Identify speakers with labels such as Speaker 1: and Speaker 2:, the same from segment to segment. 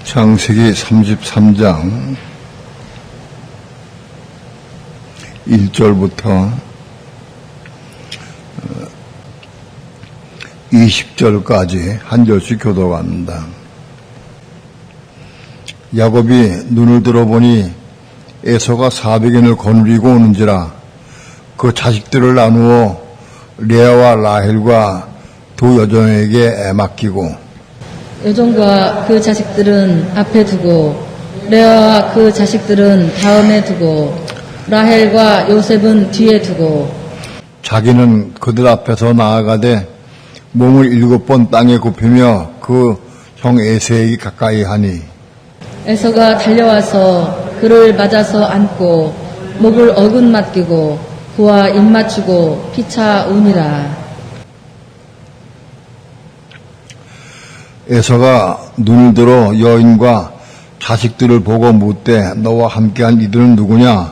Speaker 1: 창세기 33장 1절부터 20절까지 한 절씩 교도합니다. 야곱이 눈을 들어보니 에서가 400인을 거느리고 오는지라 그 자식들을 나누어 레아와 라헬과 두 여종에게 맡기고
Speaker 2: 여종과 그 자식들은 앞에 두고 레아와 그 자식들은 다음에 두고 라헬과 요셉은 뒤에 두고
Speaker 1: 자기는 그들 앞에서 나아가되 몸을 7번 땅에 굽히며 그 형 에서에게 가까이 하니
Speaker 2: 에서가 달려와서 그를 맞아서 안고 목을 어긋 맡기고 그와 입 맞추고 피차 우니라.
Speaker 1: 에서가 눈을 들어 여인과 자식들을 보고 묻되 너와 함께한 이들은 누구냐?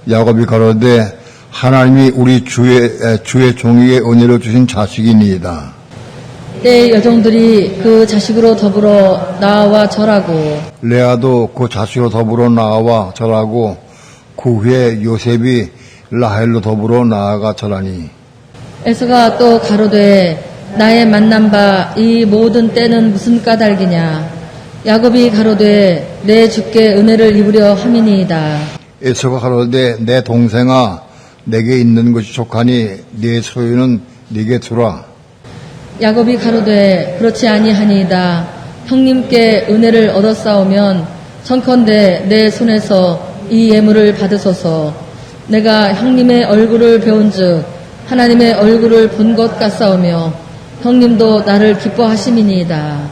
Speaker 1: 야곱이 가로되 하나님이 우리 주의 종에게 은혜를 주신 자식이니이다.
Speaker 2: 때 여종들이 그 자식으로 더불어 나와 절하고
Speaker 1: 레아도 그 자식으로 더불어 나와 절하고 그 후에 요셉이 라헬로 더불어 나아가 절하니
Speaker 2: 에서가 또 가로되 나의 만난 바 이 모든 때는 무슨 까닭이냐. 야곱이 가로되 내 주께 은혜를 입으려 함이니이다.
Speaker 1: 에서가 가로되 내 동생아 내게 있는 것이 족하니 네 소유는 네게 두라.
Speaker 2: 야곱이 가로되 그렇지 아니하니이다. 형님께 은혜를 얻었사오면 청컨대 내 손에서 이 예물을 받으소서. 내가 형님의 얼굴을 배운즉 하나님의 얼굴을 본 것 같사오며 형님도 나를 기뻐하심이니이다.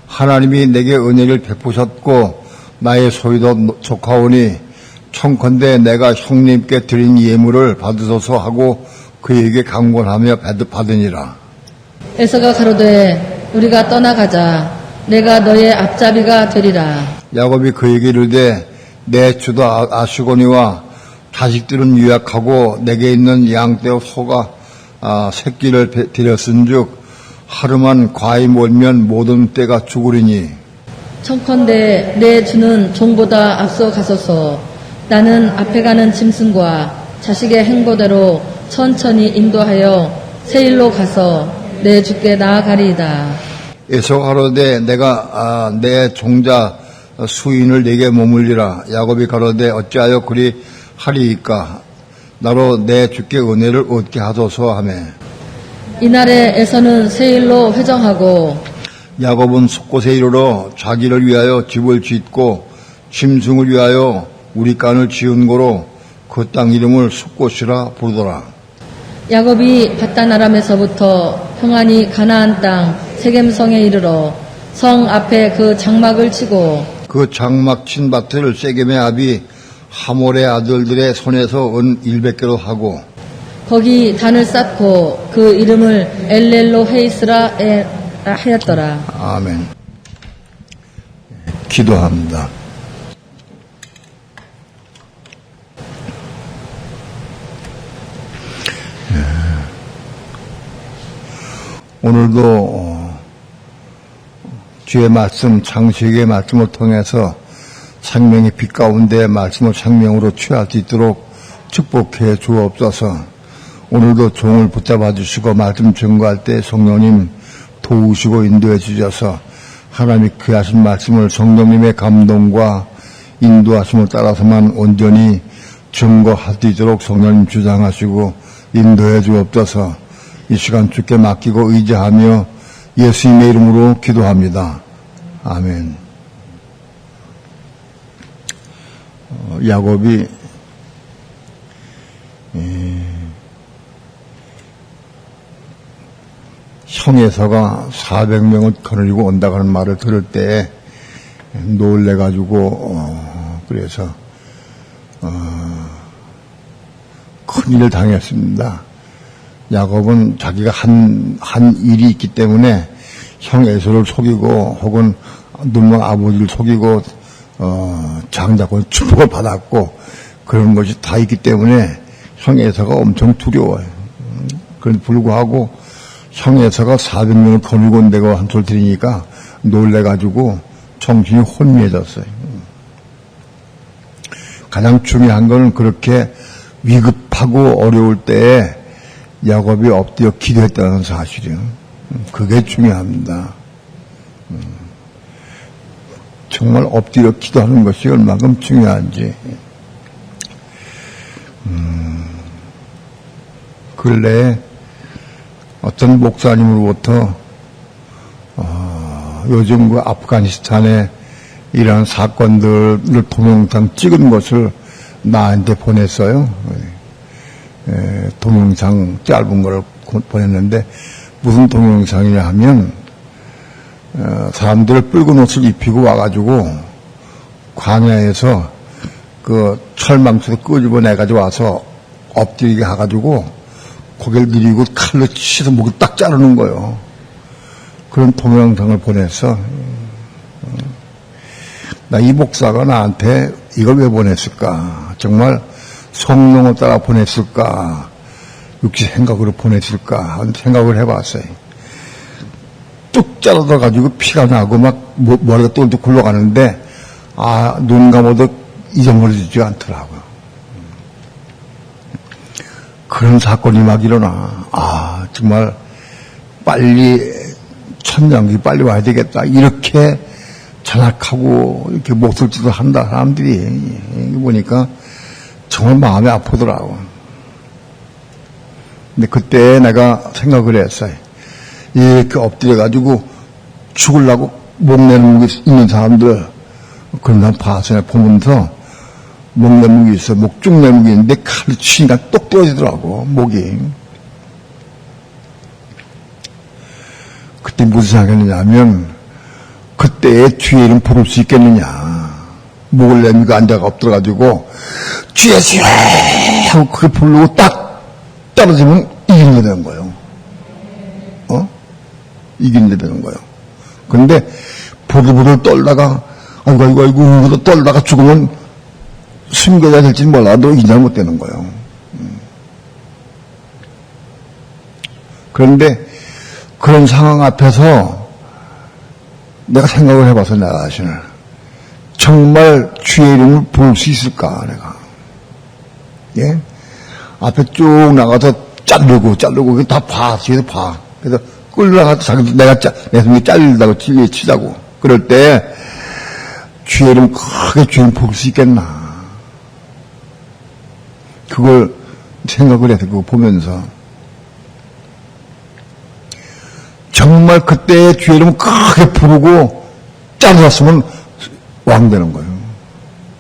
Speaker 1: 하나님이 내게 은혜를 베푸셨고 나의 소유도 족하오니 청컨대 내가 형님께 드린 예물을 받으소서 하고 그에게 강권하며 받으니라.
Speaker 2: 에서가 가로되 우리가 떠나가자. 내가 너의 앞잡이가 되리라.
Speaker 1: 야곱이 그에게 이르되 내 주도 아시거니와 자식들은 유약하고 내게 있는 양떼와 소가 새끼를 들였은즉 하루만 과히 몰면 모든 떼가 죽으리니
Speaker 2: 청컨대 내 주는 종보다 앞서 가소서. 나는 앞에 가는 짐승과 자식의 행보대로 천천히 인도하여 세일로 가서 내 주께 나아가리이다.
Speaker 1: 에서 가로되 내가 내 종자 수인을 내게 머물리라. 야곱이 가로되 어찌하여 그리 하리이까. 나로 내 주께 은혜를 얻게 하소서 하매
Speaker 2: 이날에 에서는 세일로 회정하고
Speaker 1: 야곱은 숫곳에 이르러 자기를 위하여 집을 짓고 짐승을 위하여 우리간을 지은 고로 그 땅 이름을 숫곳이라 부르더라.
Speaker 2: 야곱이 밧단 아람에서부터 평안히 가나안 땅 세겜성에 이르러 성 앞에 그 장막을 치고
Speaker 1: 그 장막 친 밭을 세겜의 아비 하몰의 아들들의 손에서 은 100개로 하고
Speaker 2: 거기 단을 쌓고 그 이름을 엘렐로 헤이스라 하였더라.
Speaker 1: 아멘. 기도합니다. 오늘도 주의 말씀, 창세기의 말씀을 통해서 생명의 빛 가운데 말씀을 생명으로 취할 수 있도록 축복해 주옵소서. 오늘도 종을 붙잡아 주시고 말씀 증거할 때 성령님 도우시고 인도해 주셔서 하나님이 귀하신 말씀을 성령님의 감동과 인도하심을 따라서만 온전히 증거할 수 있도록 성령님 주장하시고 인도해 주옵소서. 이 시간 주께 맡기고 의지하며 예수님의 이름으로 기도합니다. 아멘. 야곱이 형 에서가 400명을 거느리고 온다고 하는 말을 들을 때 놀래가지고 그래서 큰일을 당했습니다. 야곱은 자기가 한 일이 있기 때문에 형 에서를 속이고 혹은 눈먼 아버지를 속이고 장자권 축복을 받았고 그런 것이 다 있기 때문에 형 에서가 엄청 두려워요. 그런데 불구하고 형 에서가 400명을 거느리고 온다고 한 소리 들으니까 놀래가지고 정신이 혼미해졌어요. 가장 중요한 것은 그렇게 위급하고 어려울 때에 야곱이 엎드려 기도했다는 사실이요. 그게 중요합니다. 정말 엎드려 기도하는 것이 얼마큼 중요한지. 근래에 어떤 목사님으로부터 요즘 그 아프가니스탄에 이러한 사건들을 동영상 찍은 것을 나한테 보냈어요. 동영상 짧은 걸 보냈는데 무슨 동영상이냐 하면 사람들을 붉은 옷을 입히고 와가지고 광야에서 그 철망치로 끄집어내가지고 와서 엎드리게 해가지고 고개를 들이고 칼로 치서 목을 딱 자르는 거예요. 그런 동영상을 보냈어. 나 이 목사가 나한테 이걸 왜 보냈을까? 정말 성령을 따라 보냈을까? 육시 생각으로 보냈을까? 하는 생각을 해봤어요. 뚝 자르다가지고 피가 나고 막 머리가 똘똘 굴러가는데 눈 감아도 잊어버리지 않더라고요. 그런 사건이 막 일어나. 정말 빨리 천장이 빨리 와야 되겠다. 이렇게 잔악하고 이렇게 목소리도 한다 사람들이 보니까 정말 마음이 아프더라고. 근데 그때 내가 생각을 했어요. 이렇게 엎드려가지고 죽으려고 목내는 게 있는 사람들, 그런 사람 봐서 보면서 목내는 게 있어. 목 쭉 내는 게 있는데 칼을 치니까 똑 떨어지더라고, 목이. 그때 무슨 생각했느냐 하면 그때의 주의 이름 부를 수 있겠느냐. 목을 내밀고 앉아가 엎드려가지고 주의 하고 그게 부르고 딱 떨어지면 이기는 게 되는 거예요. 이기는 게 되는 거예요. 그런데 부들부들 떨다가 아이고 떨다가 죽으면 숨겨야 될지 몰라도 이기지 못 되는 거예요. 그런데 그런 상황 앞에서 내가 생각을 해봐서 내가 자신을 정말 주의 이름을 부를 수 있을까 내가. 예? 앞에 쭉 나가서 자르고 다 봐. 뒤에서 봐. 그래서 끌려나가서 내 손이 잘린다고 치자고. 그럴 때 주의 이름 크게 주의 이름 부를 수 있겠나. 그걸 생각을 해서 그거 보면서 정말 그때 주의 이름을 크게 부르고 잘랐으면 왕 되는 거예요.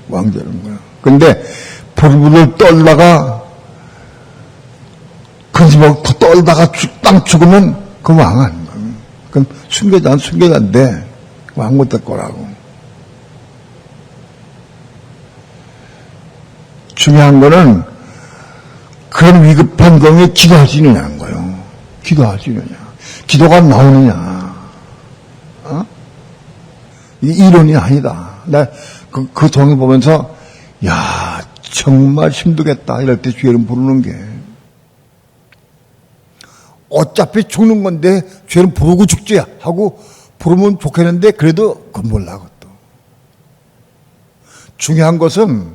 Speaker 1: 왕 되는 거예요. 근데 부들부들 떨다가 근심하고 떨다가 땅 죽으면 그 왕 아닌 거예요. 그건 순교자인데 왕 못 될 거라고. 중요한 거는 그런 위급한 경우에 기도할 수 있느냐는 거예요. 기도할 수 있느냐. 기도가 나오느냐. 이게 이론이 아니다. 그 동을 보면서 야 정말 힘들겠다 이럴 때 주의 이름 부르는 게 어차피 죽는 건데 주의 이름 부르고 죽지 하고 부르면 좋겠는데 그래도 그건 몰라 그것도. 중요한 것은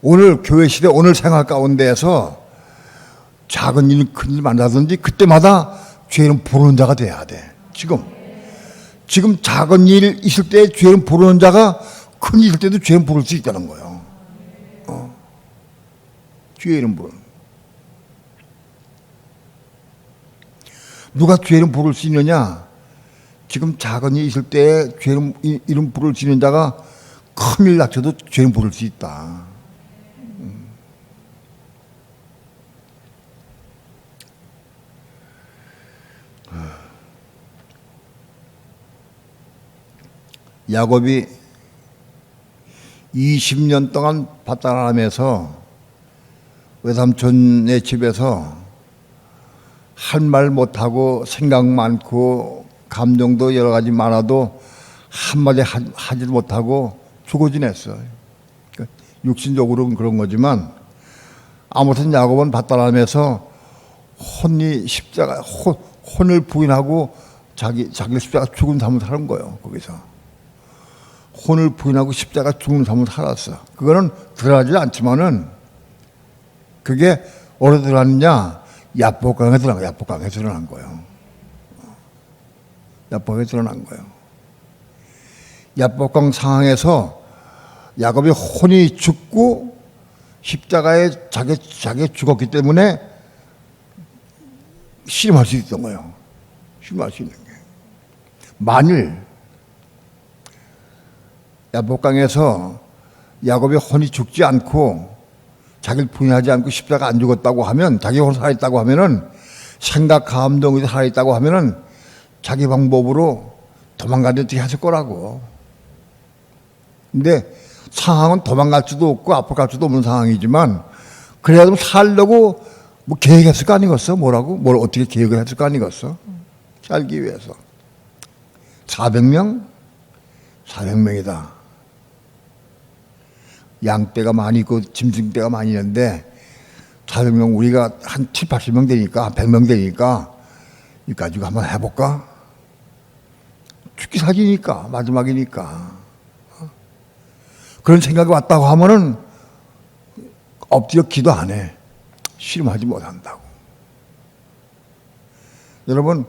Speaker 1: 오늘 교회 시대 오늘 생활 가운데에서 작은 일 큰 일 만나든지 그때마다 주의 이름 부르는 자가 돼야 돼. 지금 작은 일 있을 때 주의 이름 부르는 자가 큰 일 있을 때도 주의 이름 부를 수 있다는 거예요. 주의 이름 부르는. 누가 주의 이름 부를 수 있느냐? 지금 작은 일 있을 때 주의 이름 부를 수 있는 자가 큰 일 닥쳐도 주의 이름 부를 수 있다. 야곱이 20년 동안 밭다람에서 외삼촌의 집에서 할 말 못하고 생각 많고 감정도 여러 가지 많아도 한마디 하지 못하고 죽어 지냈어요. 그러니까 육신적으로는 그런 거지만 아무튼 야곱은 밭다람에서 혼을 부인하고 자기 십자가 죽은 삶을 사는 거예요. 거기서 혼을 부인하고 십자가 죽는 삶을 살았어. 그거는 드러나지 않지만은 그게 어디서 드러났느냐? 야복강에 드러난 거예요. 야복강에 드러난 거예요. 야복강에 드러난 거예요. 야복강 상황에서 야곱이 혼이 죽고 십자가에 자기 죽었기 때문에 씨름할 수 있던 거예요. 씨름할 수 있는 게. 만일 야복강에서 야곱이 혼이 죽지 않고 자기를 부인하지 않고 십자가 안 죽었다고 하면, 자기 혼 살아있다고 하면은, 생각 감정이 살아있다고 하면은 자기 방법으로 도망가듯이 했을 거라고. 근데 상황은 도망갈 수도 없고 앞으로 갈 수도 없는 상황이지만 그래도 살려고 뭐 계획했을 거 아니겠어? 뭐라고? 뭘 어떻게 계획을 했을 거 아니겠어? 살기 위해서. 400명? 400명이다. 양떼가 많이 있고 짐승떼가 많이 있는데 400명 우리가 한 7, 80명 되니까 한 100명 되니까 이 가지고 한번 해볼까? 죽기 사기니까 마지막이니까 그런 생각이 왔다고 하면은 엎드려 기도 안 해. 씨름하지 못한다고. 여러분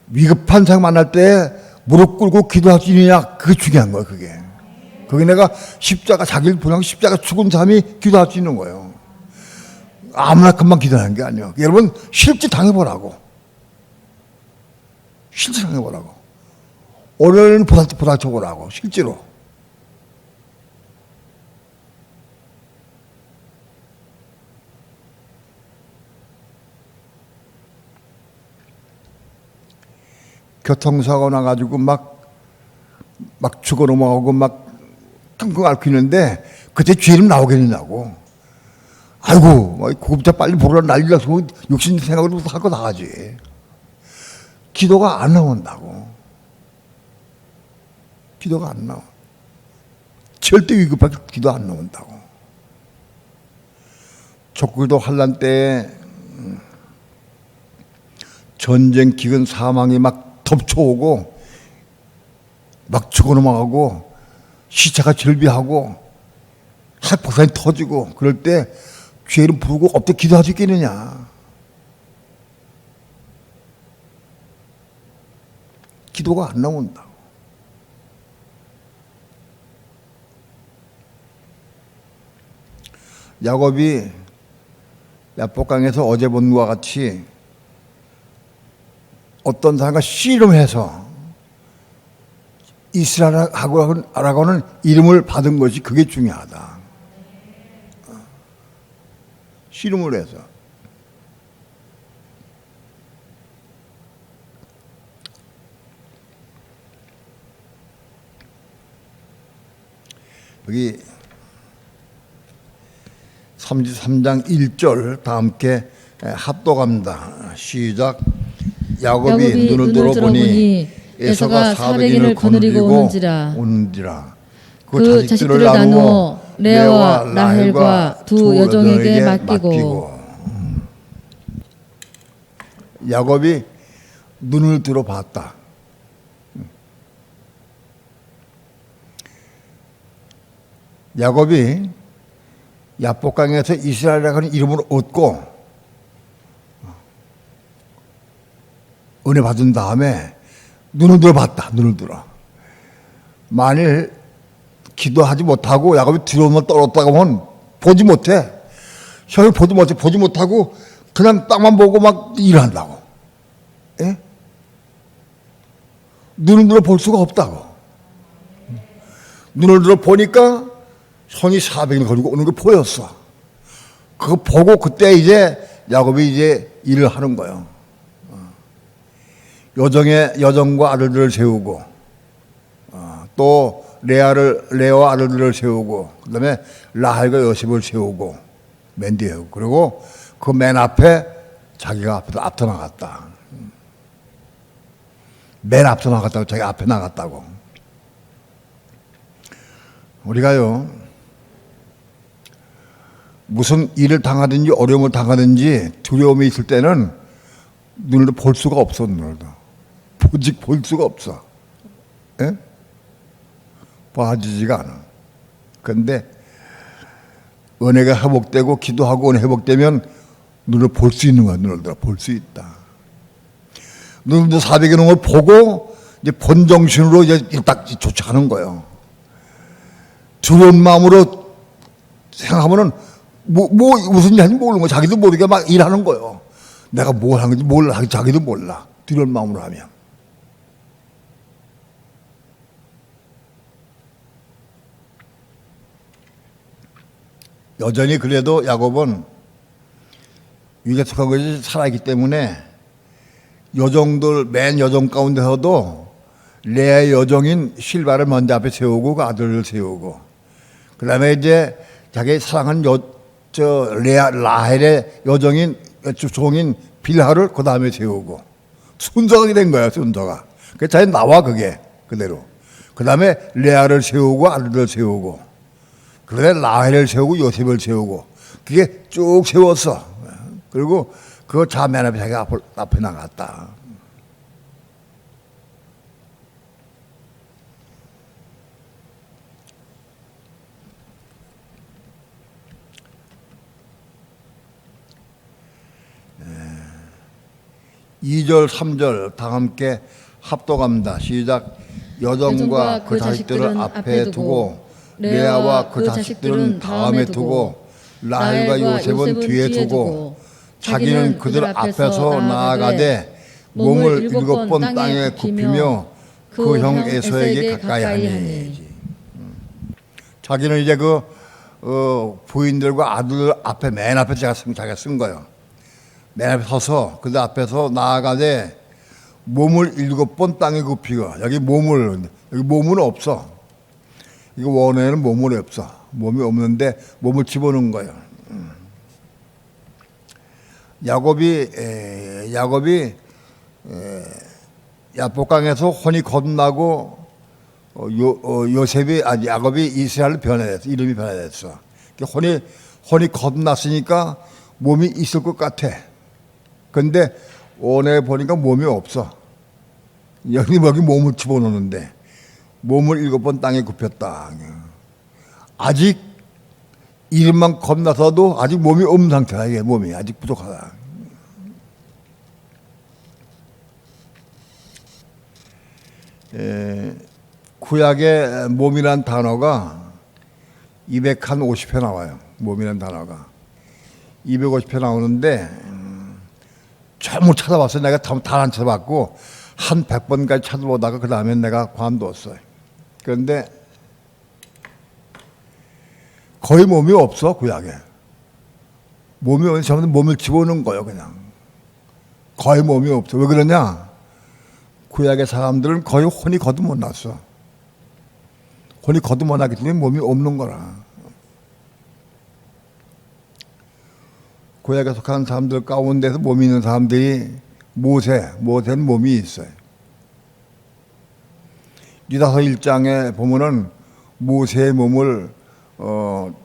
Speaker 1: 위급한 상황 만날 때 무릎 꿇고 기도할 수 있느냐 그게 중요한 거예요. 그게 내가 십자가 자기를 부인하고 십자가 죽은 사람이 기도할 수 있는 거예요. 아무나 금방 기도하는 게 아니에요. 여러분 실제 당해보라고. 실제 당해보라고. 오늘은 보닥쳐보라고. 실제로. 교통사고 나가지고 막 죽어 넘어가고 막 끙끙 앓고 있는데 그때 죄는 나오겠느냐고. 아이고 구급차 빨리 보러 난리 나서 욕심 생각으로 할 거 다 하지. 기도가 안 나온다고. 기도가 안 나와. 절대 위급할 때 기도 안 나온다고. 족구도 환란 때 전쟁 기근 사망이 막 덮쳐오고 막 죽어 넘어가고 시차가 절비하고 핵폭탄이 터지고 그럴 때 죄를 부르고 엎드려 기도할 수 있겠느냐. 기도가 안 나온다고. 야곱이 야복강에서 어제 본 것과 같이 어떤 사람과 씨름해서 이스라엘하고는 이름을 받은 것이 그게 중요하다. 씨름을 해서. 여기 33장 1절 다 함께 합독합니다. 시작. 야곱이 눈을 들어보니 에서가 400인을 거느리고 오는지라.
Speaker 2: 그 자식들을 나누어 레아와 라헬과 두 여종에게 맡기고.
Speaker 1: 야곱이 눈을 들어봤다. 야곱이 야복강에서 이스라엘이라고 하는 이름을 얻고 은혜 받은 다음에 눈을 들어봤다. 눈을 들어. 만일 기도하지 못하고 야곱이 두려움을 떨었다고 하면 보지 못해. 형이 보지 못하고 그냥 땅만 보고 막 일한다고. 예? 눈을 들어 볼 수가 없다고. 눈을 들어 보니까 손이 400을 걸고 오는 게 보였어. 그거 보고 그때 이제 야곱이 이제 일을 하는 거예요. 여종과 아들들을 세우고, 또 레아와 아들들을 세우고, 그 다음에 라헬과 요셉을 세우고, 맨 뒤에 세우고, 그리고 그 맨 앞에 자기가 앞서 나갔다. 맨 앞서 나갔다고, 자기 앞에 나갔다고. 우리가요, 무슨 일을 당하든지 어려움을 당하든지 두려움이 있을 때는 눈을 볼 수가 없어. 눈을 볼 수가 없어. 예? 봐지지가 않아. 그런데 은혜가 회복되고 기도하고 은혜 회복되면 눈을 볼 수 있는 거야. 눈을 들어 볼 수 있다. 눈으로 400여 놈을 보고 이제 본 정신으로 이제 딱 쫓아가는 거예요. 두려운 마음으로 생각하면은 무슨 일 하는지 모르는 거야. 자기도 모르게 막 일하는 거예요. 내가 뭘 하는지 몰라. 자기도 몰라. 두려운 마음으로 하면. 여전히 그래도 야곱은 위기에 속한 것이 살아있기 때문에 여종들 맨 여종 가운데서도 레아의 여종인 실바를 먼저 앞에 세우고 그 아들을 세우고 그 다음에 이제 자기 사랑하는 라헬의 여종인 종인 빌하를 그 다음에 세우고 순서가 된 거야. 순서가. 그래서 자기 나와 그게 그대로. 그 다음에 레아를 세우고 아들을 세우고 그 다음에 라헬을 세우고 요셉을 세우고 그게 쭉 세웠어. 그리고 그 자매 앞에 자기가 앞에 나갔다. 네. 2절, 3절 다 함께 합독합니다. 시작. 여종과 그 자식들은 앞에 두고 레아와 그 자식들은 다음에 두고 라헬과 요셉은 뒤에 두고 자기는 그들 앞에서 나아가되 몸을 7번 땅에 굽히며 그 형 에서에게 가까이 하니. 자기는 이제 그 부인들과 아들 앞에 맨 앞에 자기가 쓴 거예요. 맨 앞에 서서 그들 앞에서 나아가되 몸을 7번 땅에 굽히고 여기 몸은 없어. 이거 원에는 몸은 없어. 몸이 없는데 몸을 집어넣은 거예요. 야곱이 야복강에서 혼이 겁나고 야곱이 이스라엘로 변해졌어. 이름이 변해졌어. 혼이 겁났으니까 몸이 있을 것 같아. 근데 원에 보니까 몸이 없어. 여기 몸을 집어넣는데 몸을 7번 땅에 굽혔다. 아직 이름만 겁나서도 아직 몸이 없는 상태야. 이게 몸이 아직 부족하다. 구약의 몸이란 단어가 250회 나와요. 몸이란 단어가 250회 나오는데 전부 찾아봤어요. 내가 다 안 찾아봤고 한 100번까지 찾아보다가 그 다음에 내가 관뒀어요. 그런데 거의 몸이 없어. 구약에 몸이 없는 사람은 몸을 집어넣는 거예요. 그냥 거의 몸이 없어. 왜 그러냐? 구약의 사람들은 거의 혼이 거듭 났어. 혼이 거듭 났기 때문에 몸이 없는 거라. 구약에 속한 사람들 가운데서 몸이 있는 사람들이 모세는 몸이 있어요. 유다서 1장에 보면은 모세의 몸을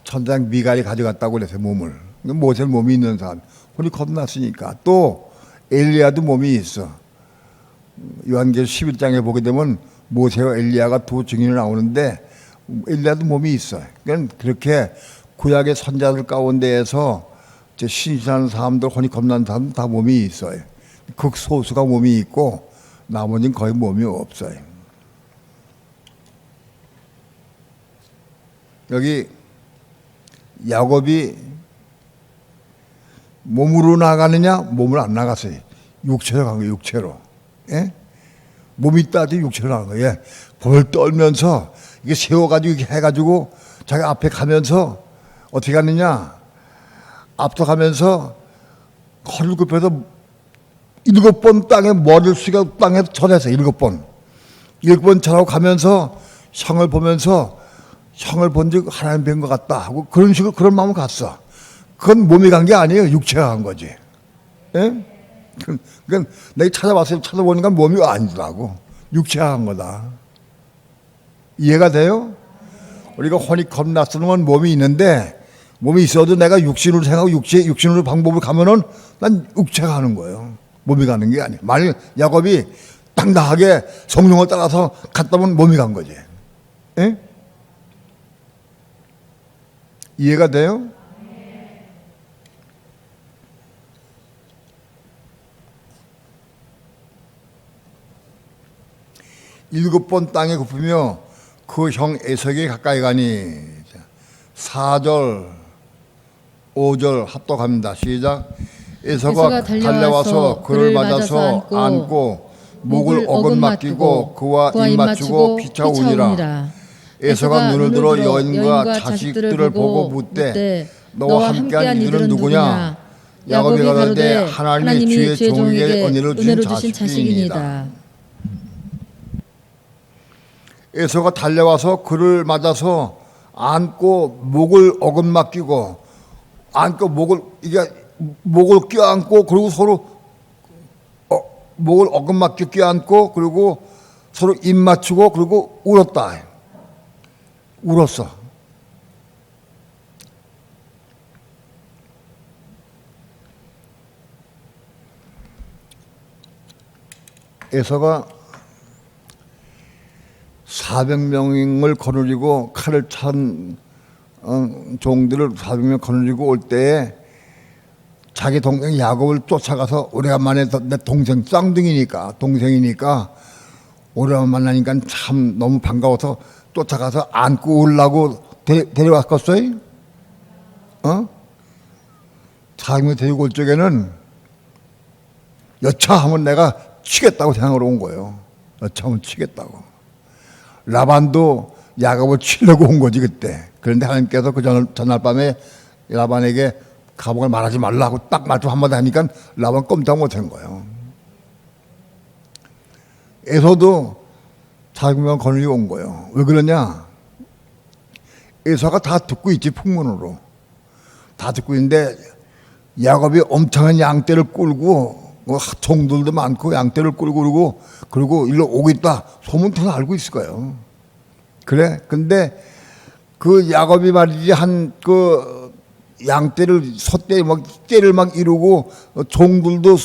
Speaker 1: 천장 미갈이 가져갔다고 그랬어요. 몸을. 모세는 몸이 있는 사람. 혼이 거듭났으니까. 또 엘리야도 몸이 있어. 요한계시록 11장에 보게 되면 모세와 엘리야가 두 증인이 나오는데 엘리야도 몸이 있어요. 그러니까 그렇게 구약의 선자들 가운데에서 신실한 사람들, 혼이 겁난 사람들 다 몸이 있어요. 극소수가 몸이 있고 나머지는 거의 몸이 없어요. 여기 야곱이 몸으로 나가느냐? 몸을 안 나갔어요. 육체로 간 거예요. 육체로. 예? 몸이 있다도 육체로 나간 거예요. 벌 떨면서 이게 세워가지고 이렇게 해가지고 자기 앞에 가면서 어떻게 갔느냐? 앞서가면서 허리를 굽혀서 7번 땅에 머리를 숙여 땅에 절해서 7번. 7번 절하고 가면서 형을 보면서 형을 본즉 하나님 뵌 것 같다 하고 그런 식으로 그런 마음으로 갔어. 그건 몸이 간 게 아니에요. 육체가 간 거지. 예? 그러니까 내가 찾아보니까 몸이 아니더라고. 육체가 간 거다. 이해가 돼요? 우리가 혼이 겁났으는 건 몸이 있는데 몸이 있어도 내가 육신으로 생각하고 육신으로 방법을 가면은 난 육체가 가는 거예요. 몸이 가는 게 아니에요. 만약 야곱이 당당하게 성령을 따라서 갔다 보면 몸이 간 거지. 예? 이해가 돼요? 일곱 번 땅에 굽히며 그 형 에석에 가까이 가니 4절 5절 합독합니다. 시작. 에서가 달려와서 그를 맞아서 안고 목을 어긋맞기고 그와 입맞추고 피차오니라. 에서가 눈을 들어 여인과 자식들을 보고 묻되 너와 함께한 이들은 누구냐? 야곱이 가로되 하나님이 주의 종에게 은혜를 주신 자식이니이다. 에서가 달려와서 그를 맞아서 안고 목을 어긋맞기고 안고 목을 껴안고 그리고 서로 목을 어긋맞게 껴안고 그리고 서로 입 맞추고 그리고 울었다. 울었어. 에서가 400명을 거느리고 칼을 찬 종들을 400명 거느리고 올 때에 자기 동생 야곱을 쫓아가서 오래간만에 내 동생 쌍둥이니까 동생이니까 오래간만에 만나니까 참 너무 반가워서 쫓아가서 안고 오려고 데려왔겠어요? 400명 데리고 올 적에는 여차하면 내가 치겠다고 생각으로 온 거예요. 여차하면 치겠다고. 라반도 야곱을 치려고 온 거지 그때. 그런데 하나님께서 그 전날 밤에 라반에게 감옥을 말하지 말라고 딱 말씀 한마디 하니까 라반 꼼짝 못한 거예요. 에서도 400명 거느리고 온 거예요. 왜 그러냐? 에서가 다 듣고 있지, 풍문으로. 다 듣고 있는데 야곱이 엄청난 양떼를 끌고 종들도 많고 양떼를 끌고 그리고 일로 오고 있다. 소문 다 알고 있을 거예요. 그래? 근데 그 야곱이 말이지 그 양떼를 떼를 막 이루고 종들도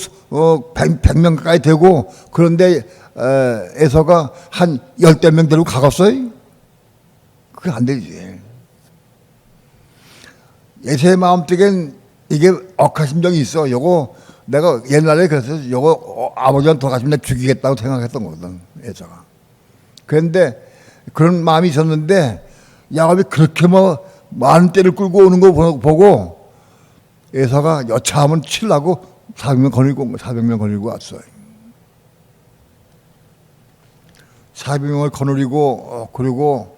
Speaker 1: 100명 가까이 되고 그런데 에서가 한 10명 데리고 가겠어요? 그게 안 되지. 에서의 마음속엔 이게 억하심정이 있어. 요거 내가 옛날에 그래서 요거 아버지한테 돌아가시면 내가 죽이겠다고 생각했던 거거든. 에서가. 그런데 그런 마음이 있었는데 야곱이 그렇게 많은 떼를 끌고 오는 거 보고 에서가 여차하면 치려고 400명 거느리고 왔어요. 400명을 거느리고 그리고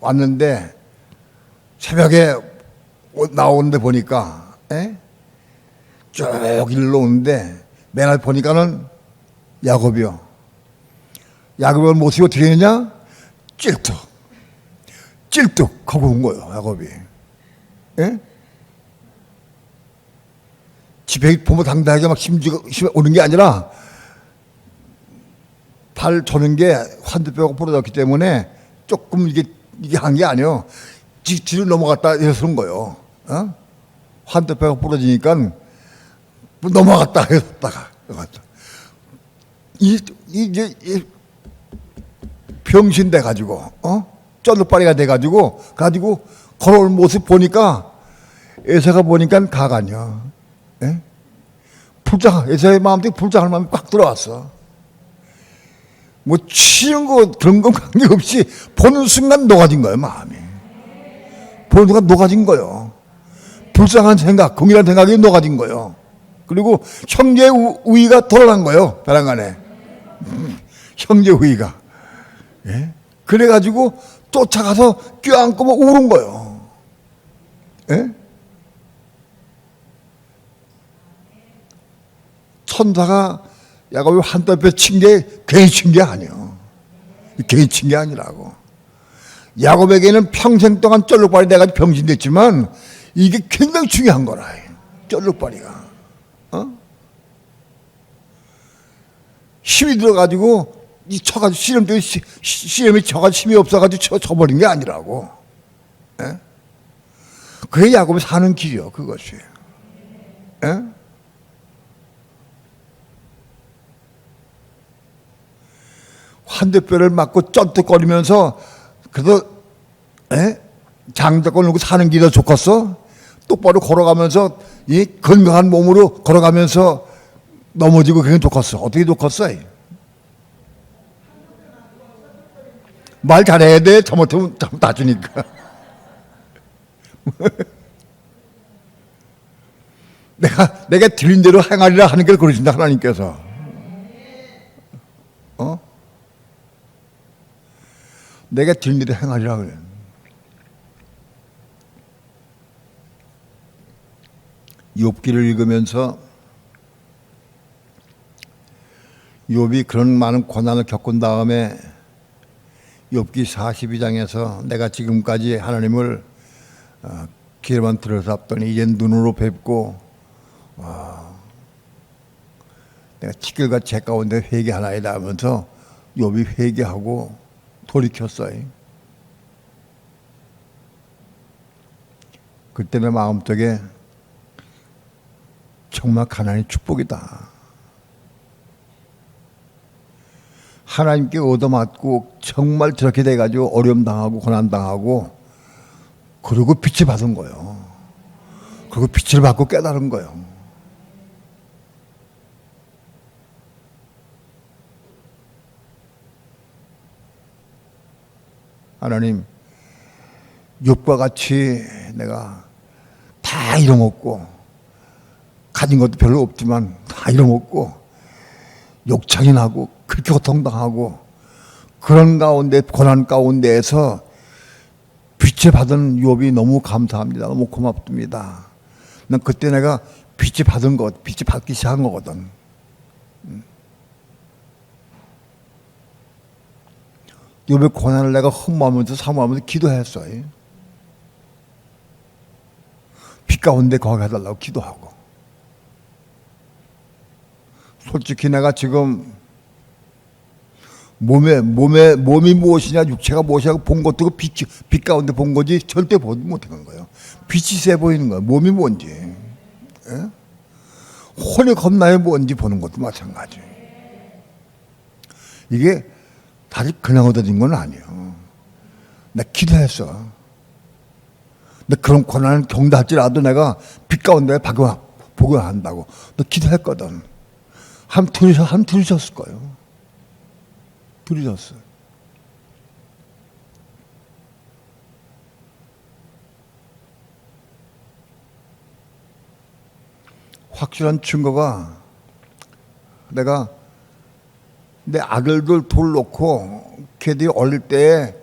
Speaker 1: 왔는데 새벽에 나오는데 보니까 쭉 일로 오는데 맨날 보니까는 야곱이요. 야곱의 모습이 어떻게 했냐? 찔뚝 하고 온 거예요. 야곱이. 집에 보면 당당하게 막 힘 오는 게 아니라 발 조는 게 환두뼈가 부러졌기 때문에 조금 이게 한 게 아니에요. 뒤로 넘어갔다 이래서 그런 거예요. 환두뼈가 부러지니까 넘어갔다 했다가 이제 병신 돼 가지고 쩔룩빠리가 돼 가지고 걸어올 모습 보니까 에서가 보니까 가가냐. 에서의 마음속에 불장할 마음이 꽉 들어왔어. 뭐 치는 거 그런 건 관계없이 보는 순간 녹아진 거예요. 마음이 보는 순간 녹아진 거예요. 불쌍한 생각, 긍일한 생각이 녹아진 거예요. 그리고 형제의 우위가 드러난 거예요. 벼랑 안에 형제 우위가. 그래가지고 쫓아가서 껴안고 우는 거예요. 천사가 야곱이 한떨뼈 친 게 괜히 친 게 아니에요. 괜히 친 게 아니라고. 야곱에게는 평생 동안 쩔룩발이 돼가지고 병신됐지만 이게 굉장히 중요한 거라. 쩔룩발이가. 힘이 들어가지고 쳐가지고 씨름이 쳐가지고 힘이 없어가지고 쳐버린 게 아니라고. 그게 야곱이 사는 길이요. 그것이. 환대뼈를 맞고 쩐뜩거리면서 그래도 장 잡고 놀고 사는 길이 더 좋겠어? 똑바로 걸어가면서 이 건강한 몸으로 걸어가면서 넘어지고 그게 좋겠어? 어떻게 좋겠어? 말 잘해야 돼. 잘못하면 나주니까. 내가 들린 대로 행하리라 하는 걸 그러신다 하나님께서. 내가 들린 대로 행하리라 그래. 욥기를 읽으면서 욥이 그런 많은 고난을 겪은 다음에 욥기 42장에서 내가 지금까지 하나님을 귀로만 들어봤더니 이젠 눈으로 뵙고 내가 티끌과 재 가운데 회개하나이다 하면서 욥이 회개하고 돌이켰어요. 그때 내 마음속에 정말 가난이 축복이다. 하나님께 얻어맞고 정말 저렇게 돼가지고 어려움 당하고 고난 당하고 그리고 빛을 받은 거예요. 그리고 빛을 받고 깨달은 거예요. 하나님, 욥과 같이 내가 다 잃어먹고 가진 것도 별로 없지만 다 잃어먹고 욕창이 나고 그렇게 고통당하고 그런 가운데 고난 가운데에서 빛을 받은 욥이 너무 감사합니다. 너무 고맙습니다. 난 그때 내가 빛을 받은 것, 빛을 받기 시작한 거거든. 욥의 고난을 내가 흠모하면서 사모하면서 기도했어요. 빛 가운데 거하게 해달라고 기도하고. 솔직히 내가 지금 몸이 무엇이냐 육체가 무엇이냐고 본 것도 그 빛 가운데 본 거지 절대 보지 못한 거예요. 빛이 세 보이는 거예요. 몸이 뭔지, 혼이 겁나요 뭔지 보는 것도 마찬가지. 이게 다시 그냥 얻어진 건 아니에요. 내가 기도했어. 근데 그런 고난을 경다할지라도 내가 빛 가운데 복용한다고 너 기도했거든. 한 들으셨을 거예요. 들으셨어요. 확실한 증거가 내가 내 아들들 돌 놓고 걔들이 어릴 때에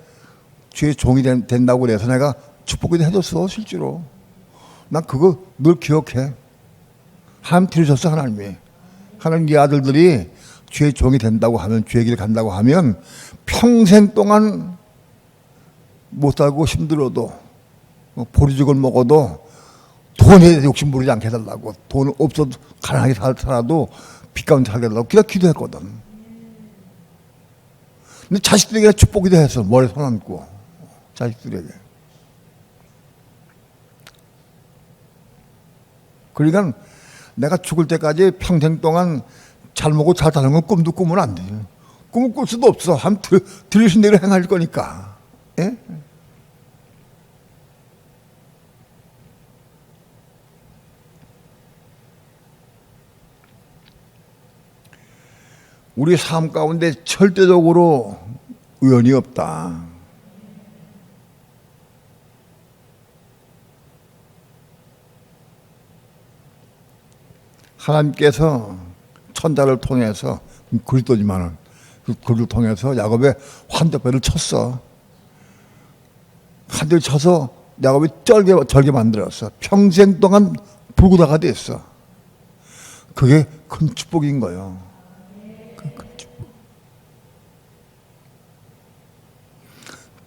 Speaker 1: 주의 종이 된다고 그래서 내가 축복기도 해줬어. 실제로 난 그거 늘 기억해. 하나님 들으셨어. 하나님이 하나님 네 아들들이 주의 종이 된다고 하면 주의 길 간다고 하면 평생 동안 못 살고 힘들어도 보리죽을 먹어도 돈에 욕심 부리지 않게 해달라고 돈 없어도 가난하게 살아도 빛 가운데 살게 해달라고 기도했거든. 근데 자식들에게 축복이 했어. 머리에 손 얹고 자식들에게. 그러니까 내가 죽을 때까지 평생 동안 잘 먹고 잘 사는 건 꿈도 꾸면 안 돼. 꿈을 꿀 수도 없어. 한 들으신 대로 행할 거니까. 예? 우리 삶 가운데 절대적으로 우연이 없다. 하나님께서 천자를 통해서 그리스도지만은 그 글을 통해서 야곱의 환자뼈를 쳤어. 한대를 쳐서 야곱이 절개 만들었어. 평생 동안 불구다가 됐어. 그게 큰 축복인 거예요. 큰 축복.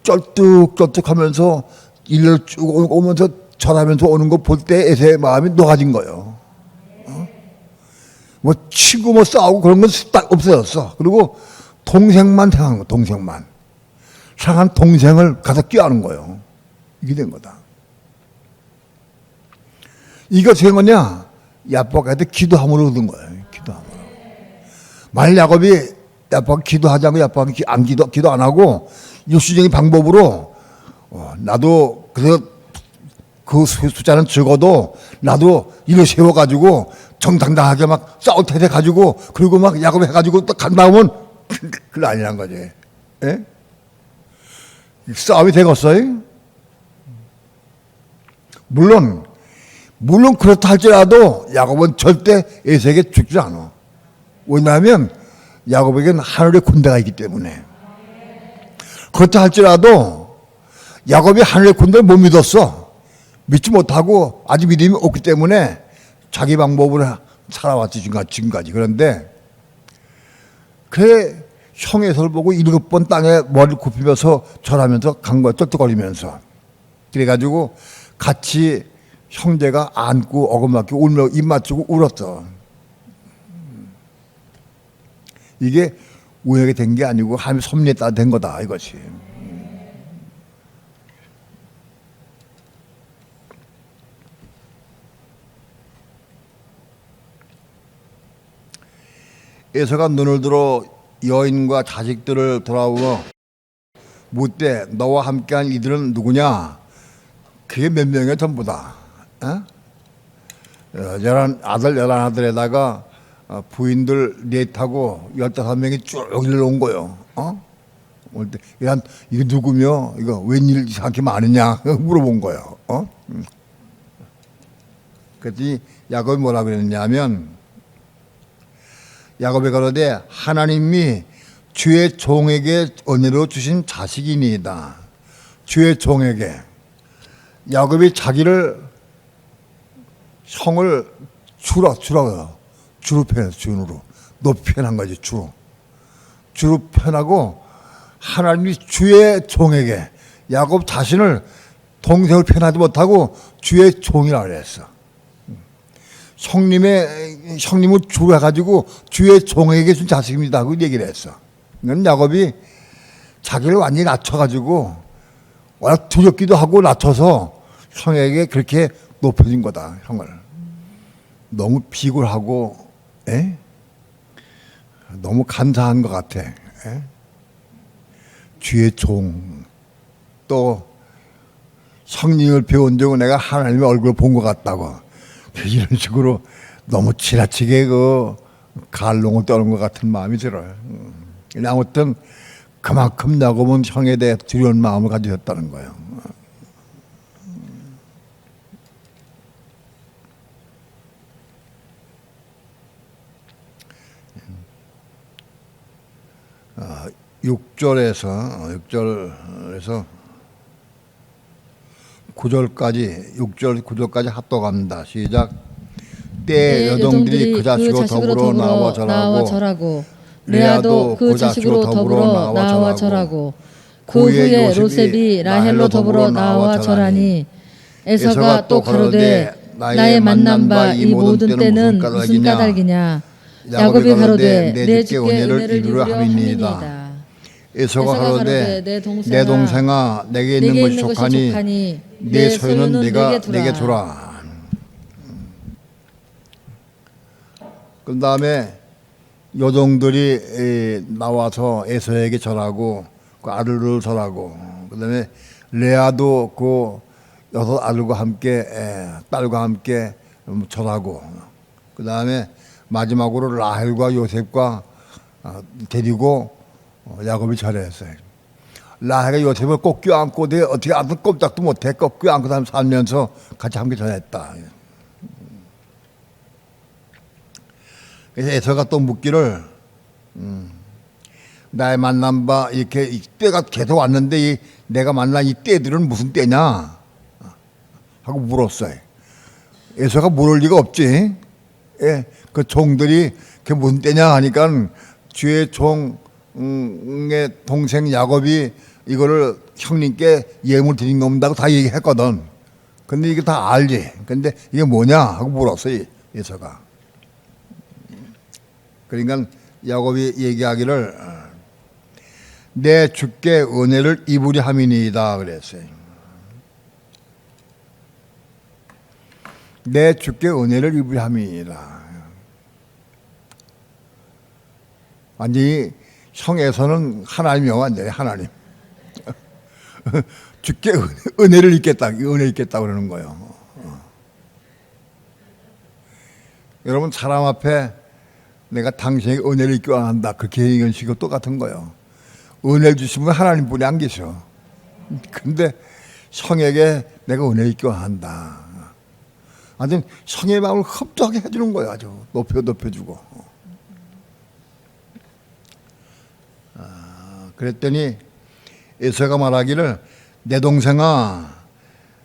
Speaker 1: 쩔뚝쩔뚝하면서 일을 쭉 오면서 절하면서 오는 거 볼 때 에서의 마음이 녹아진 거예요. 뭐 치고 뭐 싸우고 그런 건 딱 없어졌어. 그리고 동생만 생각하는 거, 동생만. 사랑한 동생을 가서 껴안은 거예요. 이게 된 거다. 이거 어떻게 된 거냐? 야곱한테 기도함으로 얻은 거예요. 기도함으로. 만약 야곱이 야곱한테 기도하지 않고 야곱한테 기도 안 하고 일수적인 방법으로 나도 그래서 그 숫자는 적어도 나도 이거 세워가지고 정당당하게 막 싸울 테대 가지고 그리고 막 야곱해 가지고 또 간 다음은 그건 아니란 거지. 예? 싸움이 되겠어요? 물론 그렇다 할지라도 야곱은 절대 에서에게 죽지 않아. 왜냐하면 야곱에게는 하늘의 군대가 있기 때문에. 그렇다 할지라도 야곱이 하늘의 군대를 못 믿었어. 믿지 못하고 아직 믿음이 없기 때문에 자기 방법으로 살아왔지 지금까지. 그런데 그래 형 에서를 보고 7번 땅에 머리를 굽히면서 절하면서 간 거야. 쩔뚝거리면서. 그래가지고 같이 형제가 안고 어금맞게 울며 입 맞추고 울었어. 이게 우연하게 된 게 아니고 하나님의 섭리에 따라 된 거다 이것이. 에서가 눈을 들어 여인과 자식들을 돌아보며 묻되 너와 함께한 이들은 누구냐? 그게 몇 명이야 전부다. 어? 11아들에다가 부인들 넷하고 15명이 쭉 일러온 거요. 올 때, 이거 누구며? 이거 웬일 이상하게 많으냐? 물어본 거예요. 그랬더니 야곱이 뭐라 그랬냐면, 야곱이 가로되 하나님이 주의 종에게 은혜로 주신 자식이니이다. 주의 종에게. 야곱이 자기를 형을 주로 표현해서 준으로 높이 표현한 거지. 주로 표현하고 하나님이 주의 종에게 야곱 자신을 동생을 표현하지 못하고 주의 종이라고 그랬어. 형님을 주로 해가지고 주의 종에게 준 자식입니다 하고 얘기를 했어. 그건 야곱이 자기를 완전히 낮춰가지고 워낙 두렵기도 하고 낮춰서 형에게 그렇게 높여진 거다. 형을 너무 비굴하고 너무 간사한 것 같아. 주의 종. 또 성령을 배운 적은 내가 하나님의 얼굴을 본 것 같다고 이런 식으로 너무 지나치게 그 갈롱을 떠는 것 같은 마음이 들어요. 아무튼 그만큼 야곱은 형에 대해 두려운 마음을 가지셨다는 거예요. 아, 6절에서 9절까지 6절 9절까지 합독합니다. 시작. 때 여종들이 그 자식으로 더불어 나와 절하고
Speaker 2: 레아도 그 자식으로 더불어 나와 절하고 그 후에 요셉이 라헬로 더불어 나와 절하니 에서가 또 가로되 나의 만난 바 이 모든 때는 무슨 까닭이냐? 야곱이 가로되 내 주께 은혜를 입으려 함이니이다.
Speaker 1: 에서가 가로되 내 동생아 내게 있는 것이 족하니 내 소유는 내게 주라. 그 다음에 여종들이 나와서 에서에게 절하고 그 아들을 절하고 그 다음에 레아도 그 6 아들과 함께 딸과 함께 절하고 그 다음에 마지막으로 라헬과 요셉과 데리고 야곱이 절했어요. 라헬과 요셉을 꼭 껴안고 내가 어떻게 아무 꼼짝도 못해 꼭 껴안고 살면서 같이 함께 절했다. 그래서 에서가 또 묻기를 나의 만난 바 이렇게 때가 계속 왔는데 내가 만난 이 때들은 무슨 때냐 하고 물었어요. 에서가 물을 리가 없지. 그 종들이 그게 무슨 때냐 하니까 주의 종의 동생 야곱이 이거를 형님께 예물 드린 겁니다고 다 얘기했거든. 근데 이게 다 알지. 근데 이게 뭐냐 하고 물었어요. 에서가. 그러니까 야곱이 얘기하기를 내 주께 은혜를 입으려 함이니이다 그랬어요. 내 주께 은혜를 입으려 함이니이다. 완전히 형에서는 하나님이요 완전히 하나님. 주께 은혜를 입겠다, 은혜 입겠다 그러는 거예요. 여러분 사람 앞에 내가 당신에게 은혜를 입기 원한다 그렇게 얘기하는 식과 똑같은 거예요. 은혜를 주시면 하나님뿐이 안 계셔. 근데 성에게 내가 은혜를 입기 원한다. 아주 성의 마음을 흡족하게 해주는 거예요. 아주 높여주고. 그랬더니 에서가 말하기를 내 동생아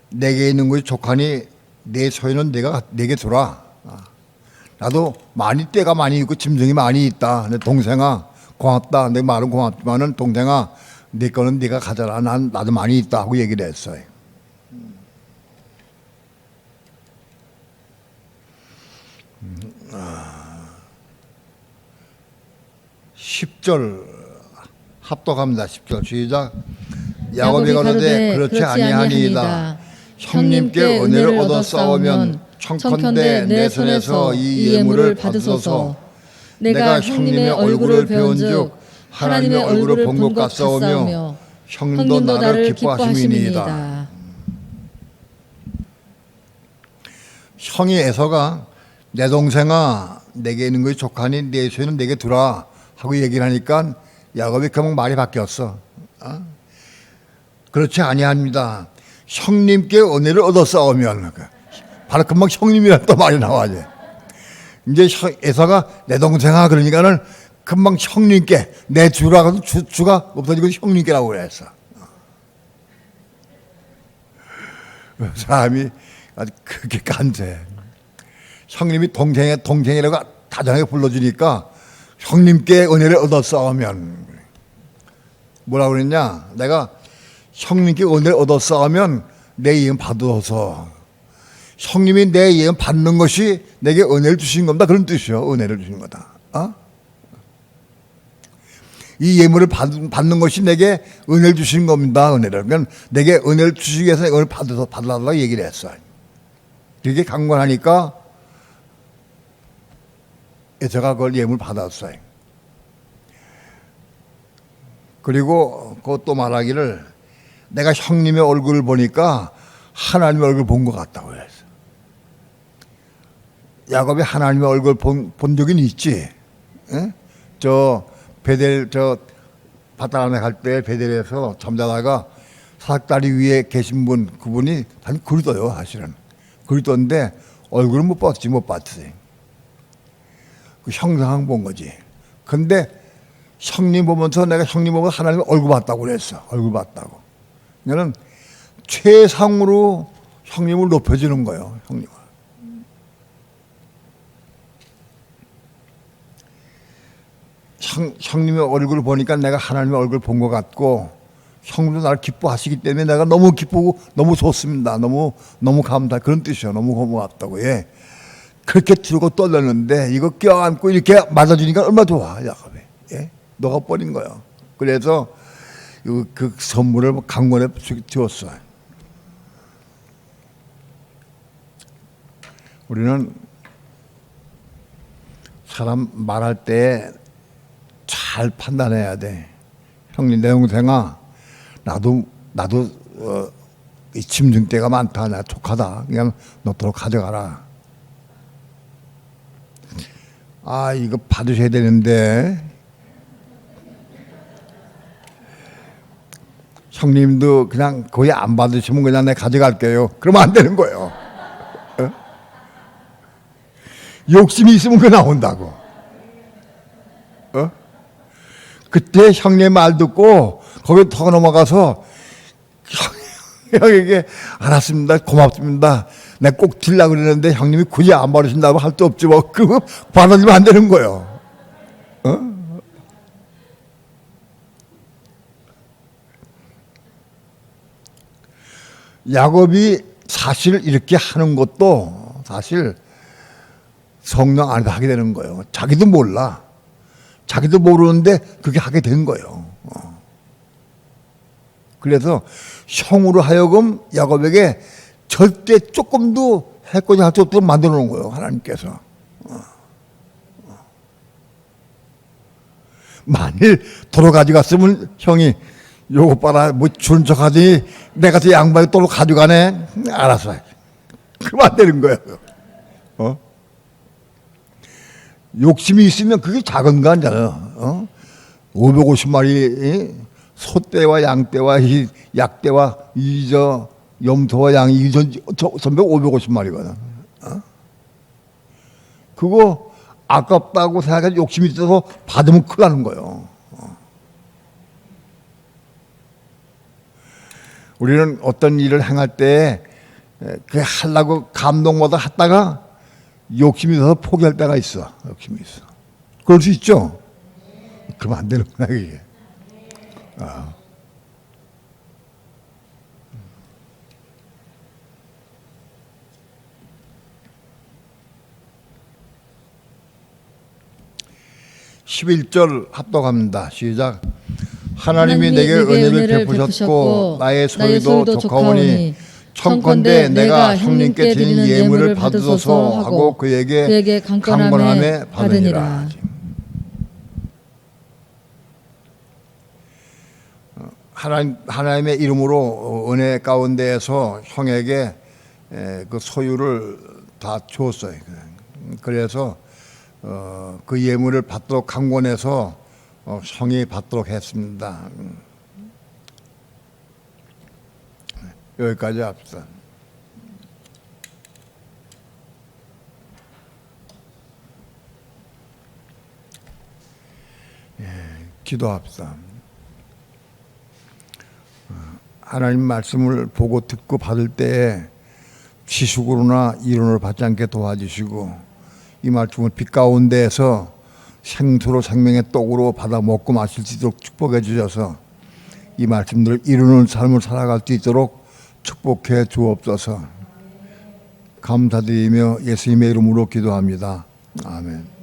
Speaker 1: 내게 있는 것이 족하니 내 소유는 내게 주라. 나도 때가 많이 있고 짐승이 많이 있다. 내 동생아 고맙다. 내 말은 고맙지만은 동생아 내 거는 네가 가져라. 나도 많이 있다 하고 얘기를 했어요. 10절 합독합니다. 10절 시작. 야곱이 가로되 그렇지 아니하니이다. 형님께 은혜를 얻어 싸우면 청컨대 내 손에서 이 예물을 받으소서. 내가 형님의 얼굴을 배운즉 하나님의 얼굴을 본 것 같사오며 형님도 나를 기뻐하심이니이다. 형이 에서가 내 동생아 내게 있는 것이 족하니 내 소유는 내게 두라 하고 얘기를 하니까 야곱이 금방 말이 바뀌었어. 그렇지 아니합니다. 형님께 은혜를 얻어 싸우면 바로 금방 형님이라 또 말이 나와야지. 이제 에서가 내 동생아 그러니까는 금방 형님께 내 주라고 주가 없어지고 형님께라고 그랬어. 사람이 아주 그렇게 간세. 형님이 동생이라고 다정하게 불러주니까 형님께 은혜를 얻어 싸우면 뭐라고 그랬냐? 내가 형님께 은혜를 얻어 싸우면 내 이름 받으소서. 형님이 내 이름 받는 것이 내게 은혜를 주신 겁니다. 그런 뜻이요. 은혜를 주신 거다. 이 예물을 받는 것이 내게 은혜를 주신 겁니다. 은혜를. 그러니까 내게 은혜를 주시기 위해서 은혜를 받으라고 얘기를 했어요. 그렇게 강권하니까 제가 그걸 예물 받았어요. 그리고 그것도 말하기를 내가 형님의 얼굴을 보니까 하나님의 얼굴을 본 것 같다고 그랬어. 야곱이 하나님의 얼굴을 본 적은 있지. 에? 베델 바다안에 갈 때 베델에서 잠자다가 사닥다리 위에 계신 분 그분이 단 그리떠요 사실은. 그리떠인데 얼굴은 못 봤어요. 그 형상 본 거지. 근데 형님 보면서 내가 형님 보고 하나님 얼굴 봤다고 그랬어. 얼굴 봤다고. 나는 최상으로 형님을 높여주는 거예요. 형님을. 형님의 얼굴을 보니까 내가 하나님의 얼굴을 본 것 같고 형님도 나를 기뻐하시기 때문에 내가 너무 기쁘고 너무 좋습니다. 너무 감사 그런 뜻이에요. 너무 고맙다고. 예. 그렇게 들고 떨렸는데 이거 껴안고 이렇게 맞아주니까 얼마나 좋아 야곱이. 예? 녹아버린 거예요. 그래서 그 선물을 강권에 주었어요. 우리는 사람 말할 때 잘 판단해야 돼. 형님 내 동생아 나도 이 짐승대가 많다. 나 족하다. 그냥 너도록 가져가라. 이거 받으셔야 되는데 형님도 그냥 거의 안 받으시면 그냥 내가 가져갈게요. 그러면 안 되는 거예요. 욕심이 있으면 그거 나온다고. 그때 형님 말 듣고 거기 더 넘어가서 형에게 알았습니다. 고맙습니다. 내가 꼭 드리려고 그러는데 형님이 굳이 안 받으신다고 할 수 없지 뭐. 그거 받아주면 안 되는 거예요. 야곱이 사실 이렇게 하는 것도 사실 성령 안에서 하게 되는 거예요. 자기도 몰라. 자기도 모르는데 그렇게 하게 된 거예요. 그래서 형으로 하여금 야곱에게 절대 조금도 해코지 할 수 없도록 만들어 놓은 거예요. 하나님께서. 만일 도로 가져갔으면 형이 요거 봐라, 뭐 주는 척 하더니 내가 저 양반이 또 가져가네. 알았어. 그만 되는 거야. 욕심이 있으면 그게 작은 거 아니잖아. 550마리 소떼와 양떼와 약떼와 염소와 양이 전부 550마리거든. 그거 아깝다고 생각해서 욕심이 있어서 받으면 큰일 나는 거예요. 우리는 어떤 일을 행할 때 그 하려고 감동받아 하다가 욕심이 있어서 포기할 때가 있어. 욕심이 있어. 그럴 수 있죠. 그러면 안 되는구나 이게. 11절 합독합니다. 시작. 하나님이 내게 은혜를 베푸셨고 나의 소유도 족하오니 청컨대 내가 형님께 드리는 예물을 받으소서 하고 그에게 강권함에 받으니라. 하나님의 이름으로 은혜 가운데에서 형에게 그 소유를 다 줬어요. 그래서 그 예물을 받도록 강권해서 형이 받도록 했습니다. 여기까지 합시다. 기도합시다. 하나님 말씀을 보고 듣고 받을 때에 지식으로나 이론으로 받지 않게 도와주시고 이 말씀을 빛 가운데에서 생수로 생명의 떡으로 받아 먹고 마실 수 있도록 축복해 주셔서 이 말씀들을 이루는 삶을 살아갈 수 있도록 축복해 주옵소서. 감사드리며 예수님의 이름으로 기도합니다. 아멘.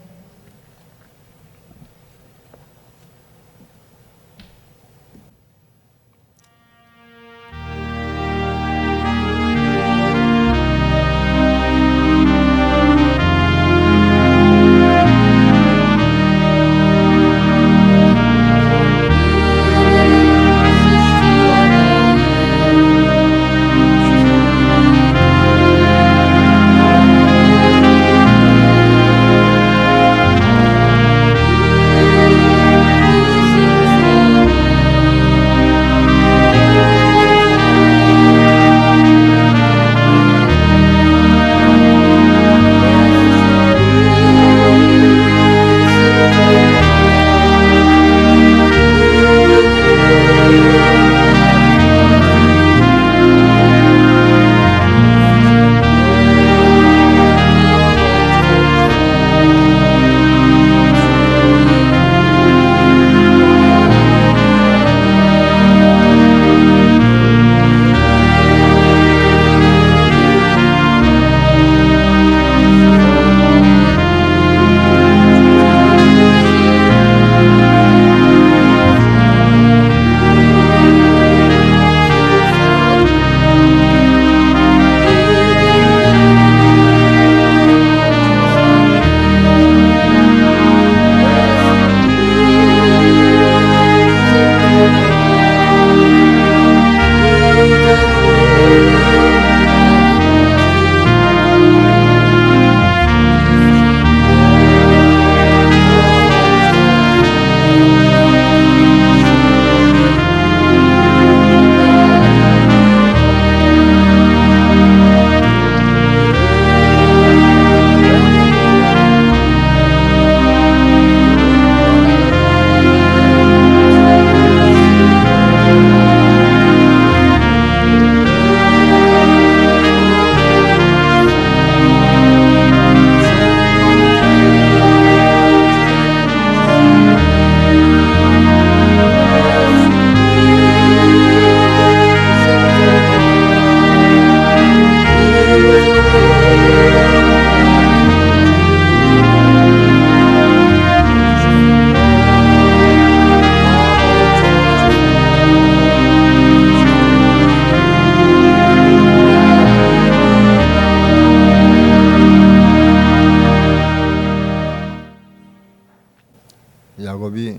Speaker 1: 야곱이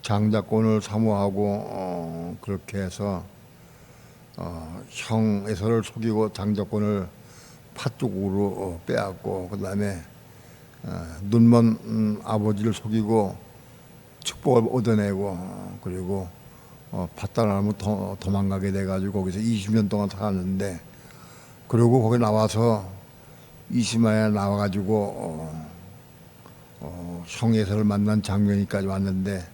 Speaker 1: 장자권을 사모하고 그렇게 해서 형 에서를 속이고 장자권을 팥쪽으로 빼앗고 그 다음에 눈먼 아버지를 속이고 축복을 얻어내고 그리고 팥다람을 도망가게 돼가지고 거기서 20년 동안 살았는데 그리고 거기 나와서 20만에 나와가지고 형에서를 만난 장면이까지 왔는데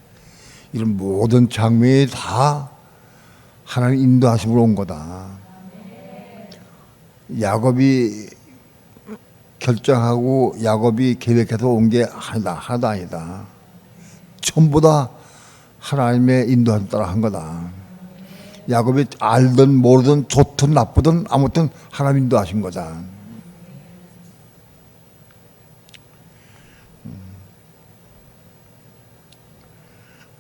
Speaker 1: 이런 모든 장면이 다 하나님 인도하심으로 온 거다. 야곱이 결정하고 야곱이 계획해서 온 게 하나도 아니다. 전부 다 하나님의 인도함 따라 한 거다. 야곱이 알든 모르든 좋든 나쁘든 아무튼 하나님 인도하신 거다.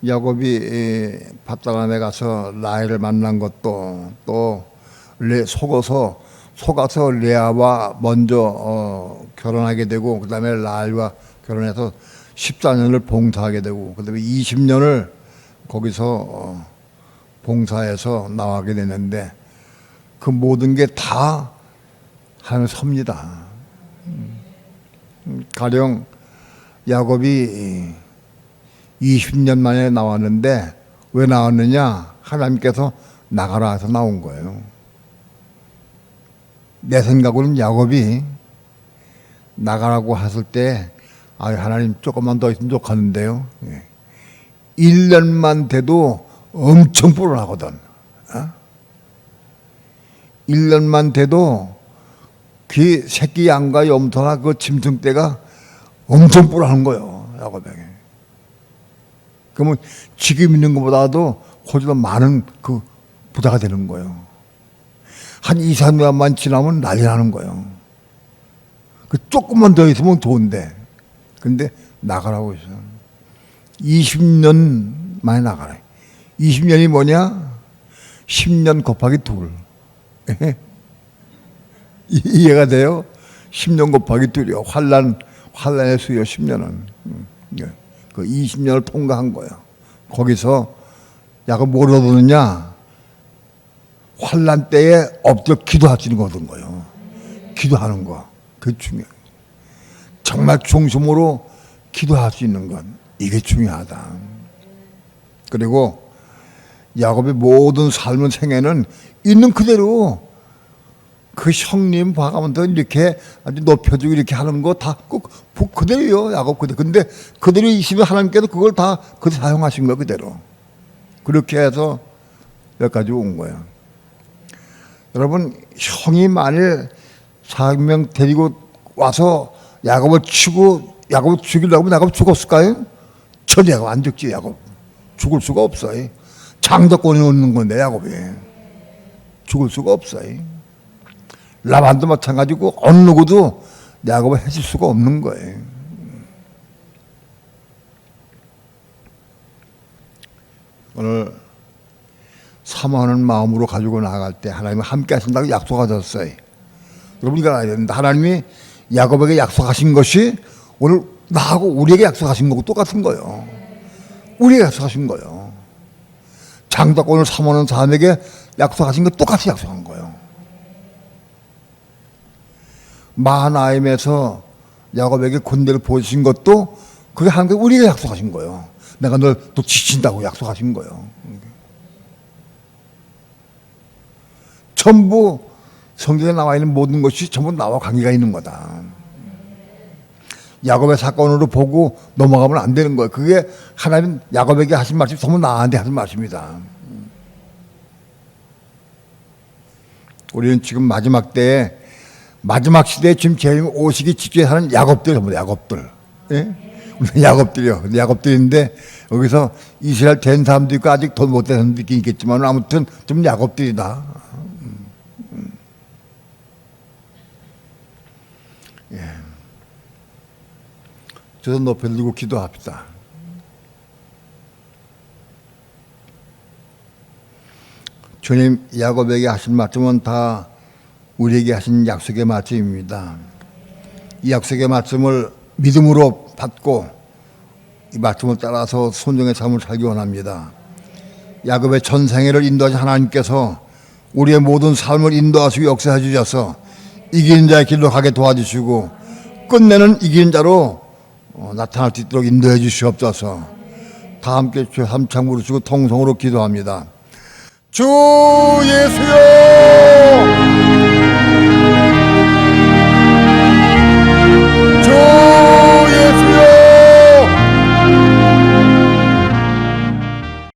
Speaker 1: 야곱이 밧다람에 가서 라헬을 만난 것도 또 속아서 레아와 먼저 결혼하게 되고 그 다음에 라헬과 결혼해서 14년을 봉사하게 되고 그 다음에 20년을 거기서 봉사해서 나가게 되는데 그 모든 게 다 하나님 섭니다. 가령 야곱이 20년 만에 나왔는데 왜 나왔느냐? 하나님께서 나가라 해서 나온 거예요. 내 생각으로는 야곱이 나가라고 했을 때 하나님 조금만 더 있으면 좋겠는데요. 1년만 돼도 엄청 불안하거든. 1년만 돼도 그 새끼 양과 염소나 그 짐승떼가 엄청 불안한 거예요. 야곱에게. 그러면 지금 있는 것보다도 훨씬 많은 그 부자가 되는 거예요. 한 2, 3년만 지나면 난리 나는 거예요. 그 조금만 더 있으면 좋은데. 근데 나가라고 했어요. 20년 만에 나가라. 20년이 뭐냐? 10년 곱하기 2. 이해가 돼요? 10년 곱하기 2이요. 환란의 수요 10년은. 그 20년을 통과한 거예요. 거기서 야곱 뭘 얻었느냐? 환란 때에 엎드려 기도하시는 거 얻은 거예요. 기도하는 거. 그게 중요해요. 정말 중심으로 기도할 수 있는 건 이게 중요하다. 그리고 야곱의 모든 삶의 생애는 있는 그대로 그 형님 봐가면서 이렇게 아주 높여주고 이렇게 하는 거 다 꼭 그대로요. 야곱 그대로. 근데 그대로 있으면 하나님께서 그걸 다 그대로 사용하신 거예요. 그대로. 그렇게 해서 여기까지 온 거예요. 여러분, 형이 만일 400명 데리고 와서 야곱을 치고 야곱을 죽이려고 하면 야곱 죽었을까요? 전혀 야곱 안 죽지. 야곱 죽을 수가 없어요. 장자권이 없는 건데 야곱이 죽을 수가 없어요. 라반도 마찬가지고 어느 누구도 야곱을 해줄 수가 없는 거예요. 오늘 사모하는 마음으로 가지고 나갈 때 하나님이 함께 하신다고 약속하셨어요. 여러분 이거 알아야 된다. 하나님이 야곱에게 약속하신 것이 오늘 나하고 우리에게 약속하신 거고 똑같은 거예요. 우리에게 약속하신 거예요. 장자권을 사모하는 사람에게 약속하신 거 똑같이 약속한 거예요. 마하나임에서 야곱에게 군대를 보여주신 것도 그게 하나님께 우리에게 약속하신 거예요. 내가 널 또 지킨다고 약속하신 거예요. 전부 성경에 나와 있는 모든 것이 전부 나와 관계가 있는 거다. 야곱의 사건으로 보고 넘어가면 안 되는 거예요. 그게 하나님 야곱에게 하신 말씀이 전부 나한테 하신 말씀이다. 우리는 지금 마지막 때에 마지막 시대에 지금 제일 오시기 직전에 사는 야곱들, 야곱들. 예? 야곱들이요. 야곱들인데, 여기서 이스라엘 된 사람도 있고, 아직 돈 못 된 사람도 있긴 있겠지만, 아무튼 좀 야곱들이다. 예. 저도 높이 들고 기도합시다. 주님, 야곱에게 하신 말씀은 다 우리에게 하신 약속의 말씀입니다. 이 약속의 말씀을 믿음으로 받고 이 말씀을 따라서 순종의 삶을 살기 원합니다. 야곱의 전생애를 인도하신 하나님께서 우리의 모든 삶을 인도하시고 역사해 주셔서 이기는 자의 길로 가게 도와주시고 끝내는 이기는 자로 나타날 수 있도록 인도해 주시옵소서. 다 함께 주 함창 부르시고 통성으로 기도합니다. 주 예수여